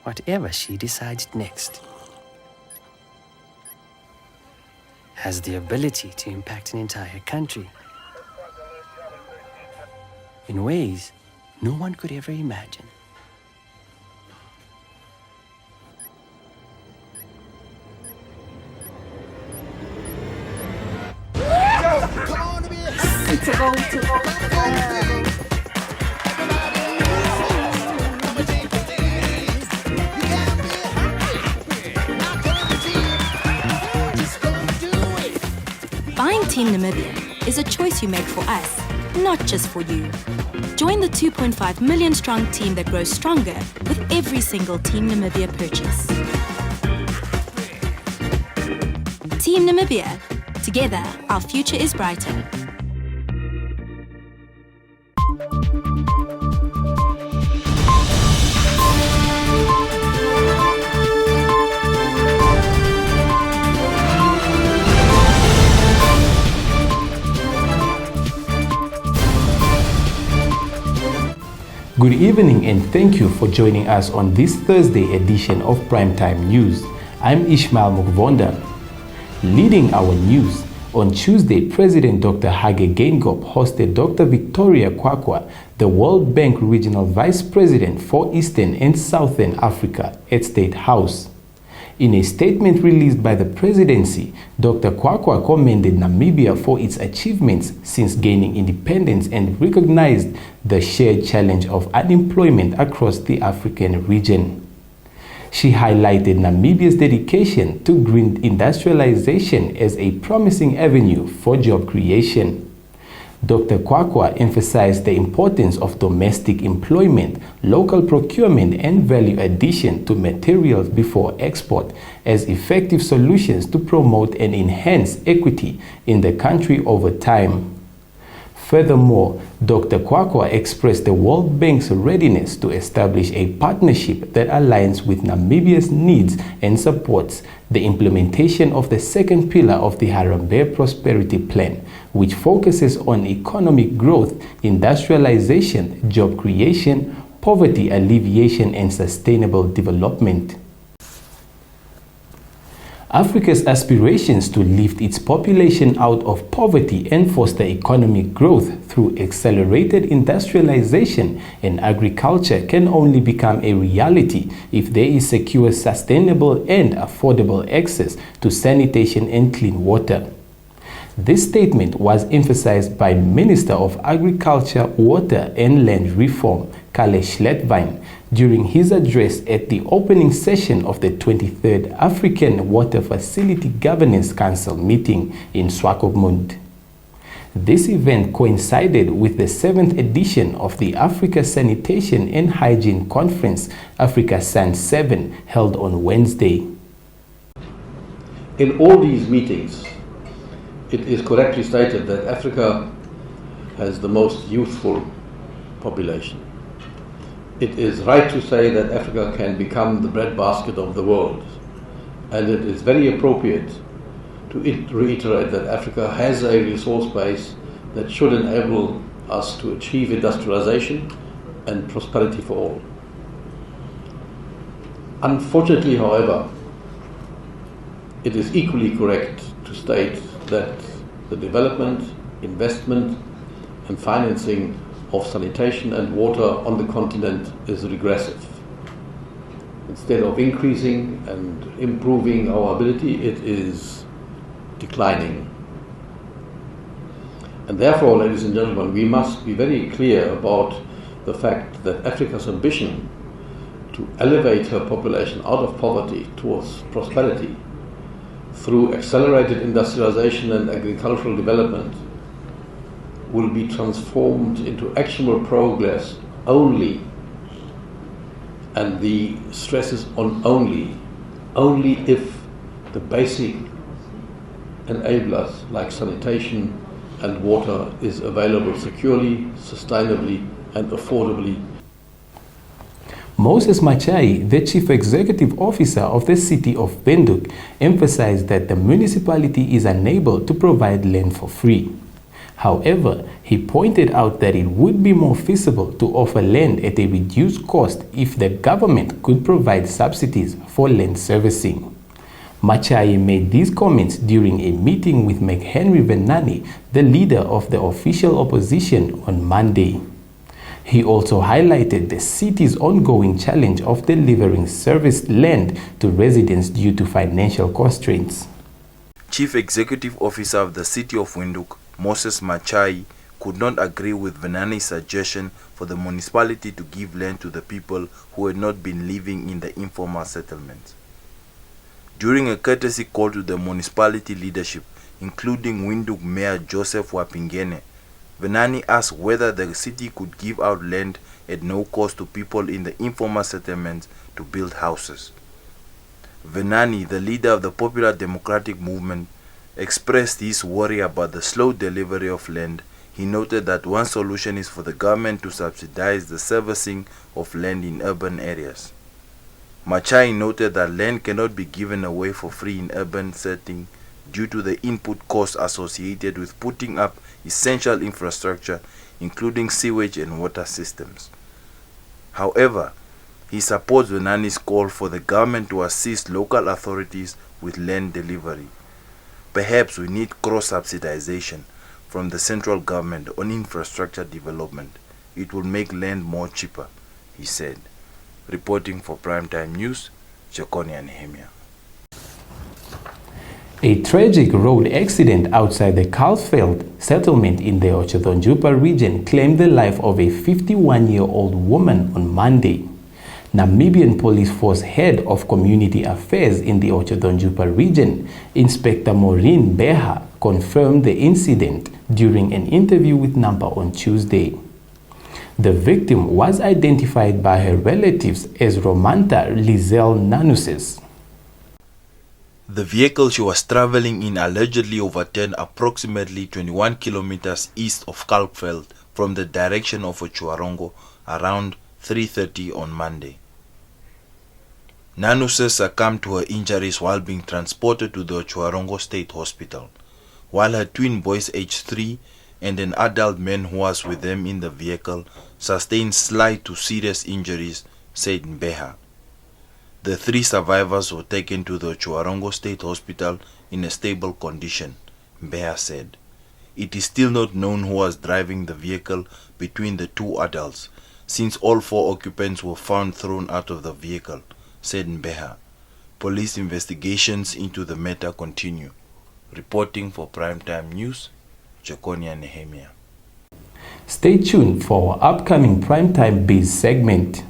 whatever she decides next. Has the ability to impact an entire country in ways no one could ever imagine. Buying Team Namibia is a choice you make for us, not just for you. Join the 2.5 million strong team that grows stronger with every single Team Namibia purchase. Team Namibia. Together, our future is brighter. Good evening and thank you for joining us on this Thursday edition of Primetime News. I'm Ishmael Mukvonda. Leading our news, on Tuesday, President Dr. Hage Geingob hosted Dr. Victoria Kwakwa, the World Bank Regional Vice President for Eastern and Southern Africa, at State House. In a statement released by the presidency, Dr. Kwakwa commended Namibia for its achievements since gaining independence and recognized the shared challenge of unemployment across the African region. She highlighted Namibia's dedication to green industrialization as a promising avenue for job creation. Dr. Kwakwa emphasized the importance of domestic employment, local procurement, and value addition to materials before export as effective solutions to promote and enhance equity in the country over time. Furthermore, Dr. Kwakwa expressed the World Bank's readiness to establish a partnership that aligns with Namibia's needs and supports the implementation of the second pillar of the Harambee Prosperity Plan, which focuses on economic growth, industrialization, job creation, poverty alleviation, and sustainable development. Africa's aspirations to lift its population out of poverty and foster economic growth through accelerated industrialization and agriculture can only become a reality if there is secure, sustainable, and affordable access to sanitation and clean water. This statement was emphasized by Minister of Agriculture, Water and Land Reform, Kalle Schlettwein, during his address at the opening session of the 23rd African Water Facility Governance Council meeting in Swakopmund. This event coincided with the 7th edition of the Africa Sanitation and Hygiene Conference, Africa San 7, held on Wednesday. In all these meetings, it is correctly stated that Africa has the most youthful population. It is right to say that Africa can become the breadbasket of the world, and it is very appropriate to reiterate that Africa has a resource base that should enable us to achieve industrialization and prosperity for all. Unfortunately, however, it is equally correct to state that the development, investment and financing of sanitation and water on the continent is regressive. Instead of increasing and improving our ability, it is declining. And therefore, ladies and gentlemen, we must be very clear about the fact that Africa's ambition to elevate her population out of poverty towards prosperity through accelerated industrialization and agricultural development will be transformed into actionable progress only, and the stress is on only if the basic enablers like sanitation and water is available securely, sustainably and affordably. Moses Machai, the Chief Executive Officer of the City of Windhoek, emphasized that the municipality is unable to provide land for free. However, he pointed out that it would be more feasible to offer land at a reduced cost if the government could provide subsidies for land servicing. Machai made these comments during a meeting with McHenry Venani, the leader of the official opposition, on Monday. He also highlighted the city's ongoing challenge of delivering serviced land to residents due to financial constraints. Chief Executive Officer of the City of Windhoek, Moses Machai, could not agree with Venani's suggestion for the municipality to give land to the people who had not been living in the informal settlements. During a courtesy call to the municipality leadership, including Windhoek Mayor Joseph Wapingene, Venani asked whether the city could give out land at no cost to people in the informal settlements to build houses. Venani, the leader of the Popular Democratic Movement, expressed his worry about the slow delivery of land. He noted that one solution is for the government to subsidize the servicing of land in urban areas. Machai noted that land cannot be given away for free in urban setting due to the input costs associated with putting up essential infrastructure, including sewage and water systems. However, he supports Venani's call for the government to assist local authorities with land delivery. Perhaps we need cross-subsidization from the central government on infrastructure development. It will make land more cheaper, he said. Reporting for Primetime News, Jekonia Nehemia. A tragic road accident outside the Kalfveld settlement in the Otjozondjupa region claimed the life of a 51-year-old woman on Monday. Namibian Police Force Head of Community Affairs in the Otjozondjupa region, Inspector Maureen Beha, confirmed the incident during an interview with Nampa on Tuesday. The victim was identified by her relatives as Romanta Lizelle Nanusis. The vehicle she was traveling in allegedly overturned approximately 21 kilometers east of Kalkveld from the direction of Otjoarongo around 3:30 on Monday. Nanusis succumbed to her injuries while being transported to the Otjoarongo State Hospital, while her twin boys aged 3 and an adult man who was with them in the vehicle sustained slight to serious injuries, said Mbeha. The 3 survivors were taken to the Otjoarongo State Hospital in a stable condition, Mbeha said. It is still not known who was driving the vehicle between the 2 adults, since all 4 occupants were found thrown out of the vehicle, said Mbeha. Police investigations into the matter continue. Reporting for Primetime News, Jekonia Nehemia. Stay tuned for our upcoming Primetime Biz segment.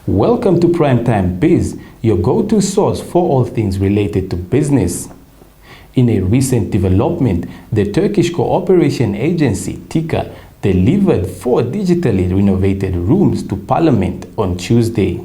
Welcome to Primetime Biz, your go-to source for all things related to business. In a recent development, the Turkish Cooperation Agency, TICA, delivered 4 digitally renovated rooms to Parliament on Tuesday.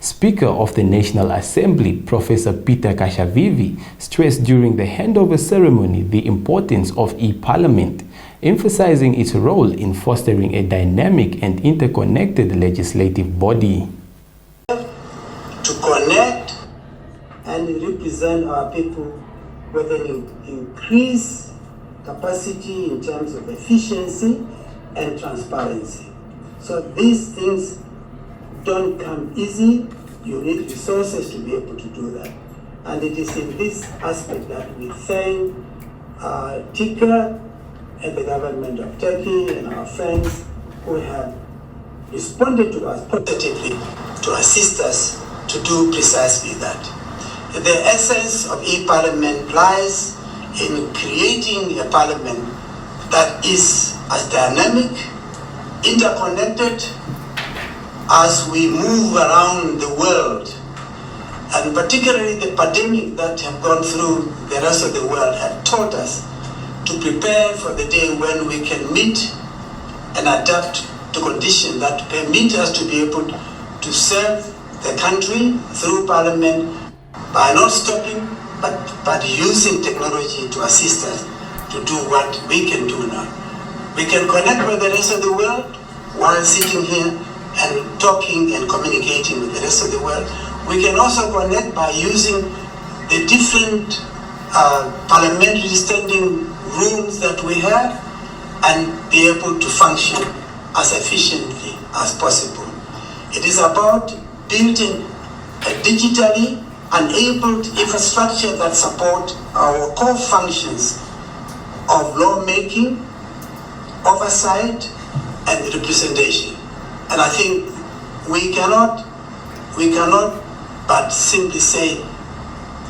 Speaker of the National Assembly, Professor Peter Kashavivi, stressed during the handover ceremony the importance of e-Parliament, emphasizing its role in fostering a dynamic and interconnected legislative body. To connect and represent our people with an increased capacity in terms of efficiency and transparency. So these things don't come easy. You need resources to be able to do that. And it is in this aspect that we thank TICA and the government of Turkey and our friends who have responded to us positively to assist us to do precisely that. The essence of e-Parliament lies in creating a parliament that is as dynamic, interconnected as we move around the world. And particularly the pandemic that have gone through the rest of the world have taught us to prepare for the day when we can meet and adapt to conditions that permit us to be able to serve the country through Parliament by not stopping but using technology to assist us to do what we can do now. We can connect with the rest of the world while sitting here and talking and communicating with the rest of the world. We can also connect by using the different parliamentary standing rooms that we have and be able to function as efficiently as possible. It is about building a digitally enabled infrastructure that support our core functions of lawmaking, oversight, and representation. And I think we cannot but simply say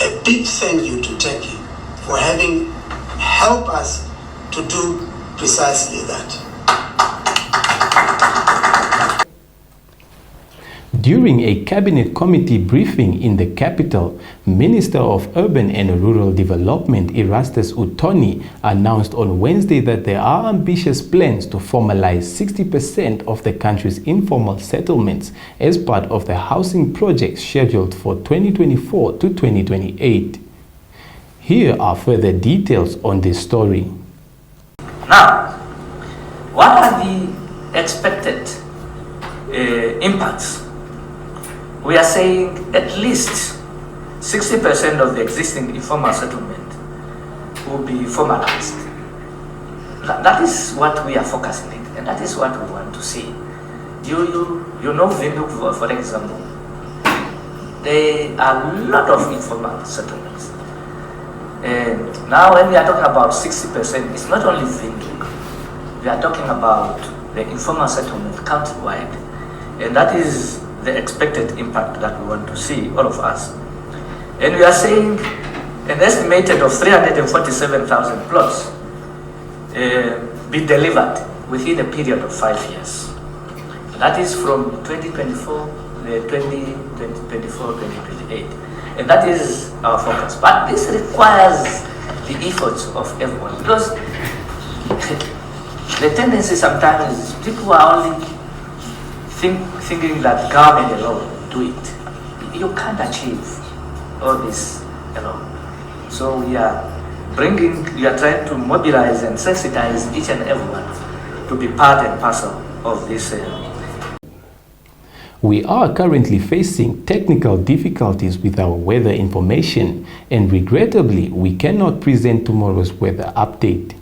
a big thank you to Turkey for having helped us to do precisely that. During a cabinet committee briefing in the capital, Minister of Urban and Rural Development Erastus Uthoni announced on Wednesday that there are ambitious plans to formalize 60% of the country's informal settlements as part of the housing project scheduled for 2024 to 2028. Here are further details on this story. Now, what are the expected impacts? We are saying at least 60% of the existing informal settlement will be formalized. That is what we are focusing on, and that is what we want to see. You know Windhoek, for example, there are a lot of informal settlements. And now when we are talking about 60%, it's not only Windhoek. We are talking about the informal settlement countrywide, and that is the expected impact that we want to see, all of us. And we are saying an estimated of 347,000 plots be delivered within a period of 5 years. That is from 2024, 2028. And that is our focus. But this requires the efforts of everyone, because the tendency sometimes is people are only thinking that government alone do it. You can't achieve all this alone. So we are trying to mobilize and sensitize each and everyone to be part and parcel of this. We are currently facing technical difficulties with our weather information, and regrettably, we cannot present tomorrow's weather update.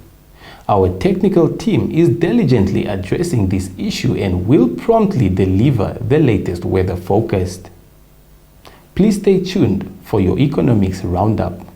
Our technical team is diligently addressing this issue and will promptly deliver the latest weather forecast. Please stay tuned for your economics roundup.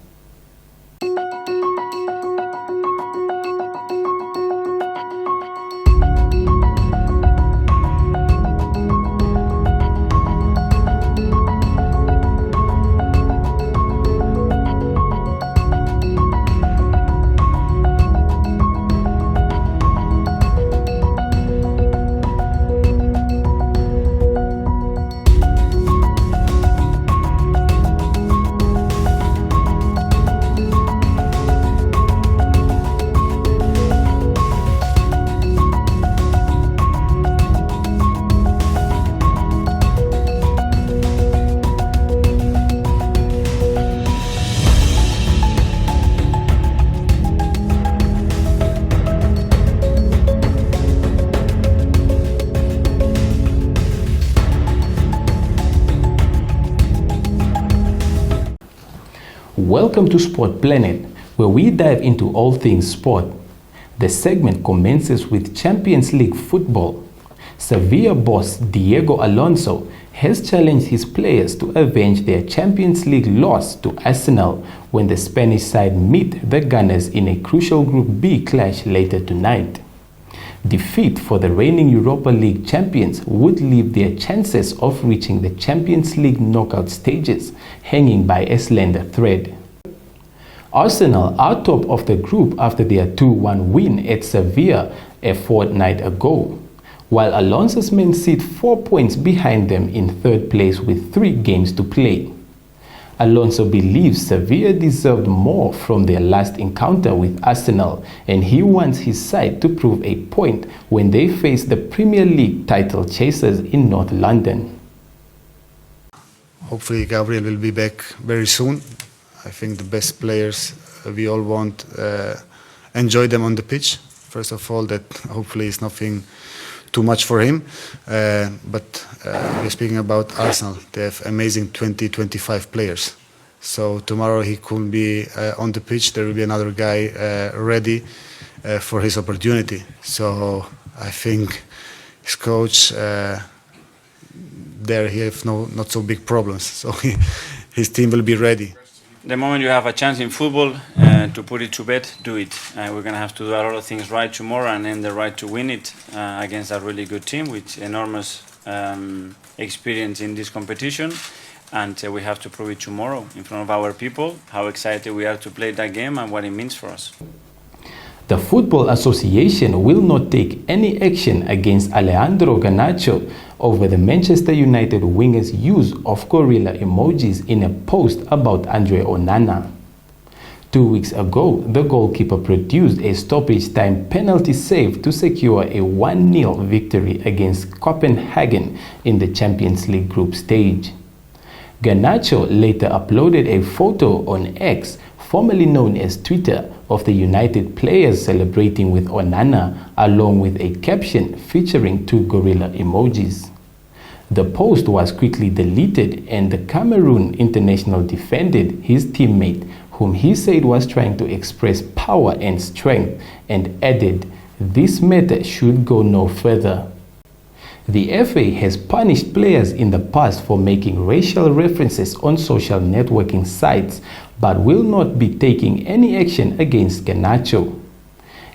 Welcome to Sport Planet, where we dive into all things sport. The segment commences with Champions League football. Sevilla boss Diego Alonso has challenged his players to avenge their Champions League loss to Arsenal when the Spanish side meet the Gunners in a crucial Group B clash later tonight. Defeat for the reigning Europa League champions would leave their chances of reaching the Champions League knockout stages hanging by a slender thread. Arsenal are top of the group after their 2-1 win at Sevilla a fortnight ago, while Alonso's men sit 4 points behind them in third place with 3 games to play. Alonso believes Sevilla deserved more from their last encounter with Arsenal, and he wants his side to prove a point when they face the Premier League title chasers in North London. Hopefully Gabriel will be back very soon. I think the best players we all want enjoy them on the pitch. First of all, that hopefully is nothing too much for him, but we're speaking about Arsenal. They have amazing 20-25 players, so tomorrow he could be on the pitch. There will be another guy ready for his opportunity. So I think his coach there, he have not so big problems, so his team will be ready. The moment you have a chance in football to put it to bed, do it. We're going to have to do a lot of things right tomorrow and then the right to win it against a really good team with enormous experience in this competition. And we have to prove it tomorrow in front of our people, how excited we are to play that game and what it means for us. The Football Association will not take any action against Alejandro Garnacho over the Manchester United winger's use of gorilla emojis in a post about Andre Onana. 2 weeks ago, the goalkeeper produced a stoppage time penalty save to secure a 1-0 victory against Copenhagen in the Champions League group stage. Garnacho later uploaded a photo on X, formerly known as Twitter, of the United players celebrating with Onana, along with a caption featuring 2 gorilla emojis. The post was quickly deleted, and the Cameroon international defended his teammate, whom he said was trying to express power and strength, and added, "This matter should go no further." The FA has punished players in the past for making racial references on social networking sites, but will not be taking any action against Garnacho.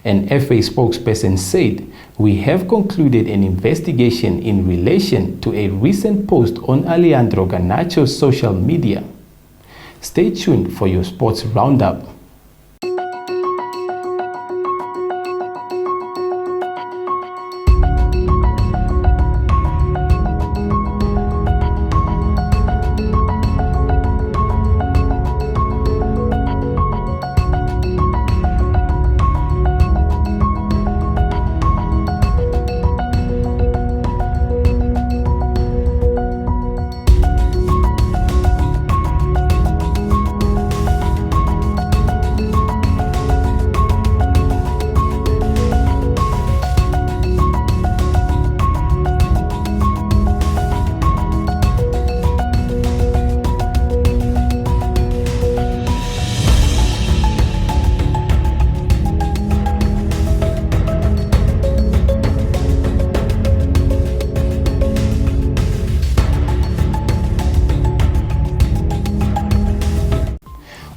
An FA spokesperson said, "We have concluded an investigation in relation to a recent post on Alejandro Garnacho's social media." Stay tuned for your sports roundup.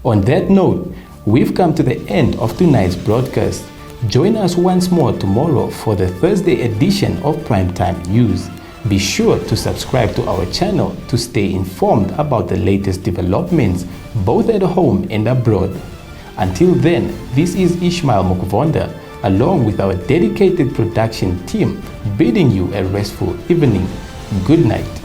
On that note, we've come to the end of tonight's broadcast. Join us once more tomorrow for the Thursday edition of Primetime News. Be sure to subscribe to our channel to stay informed about the latest developments both at home and abroad. Until then, this is Ishmael Mukvonda along with our dedicated production team bidding you a restful evening. Good night.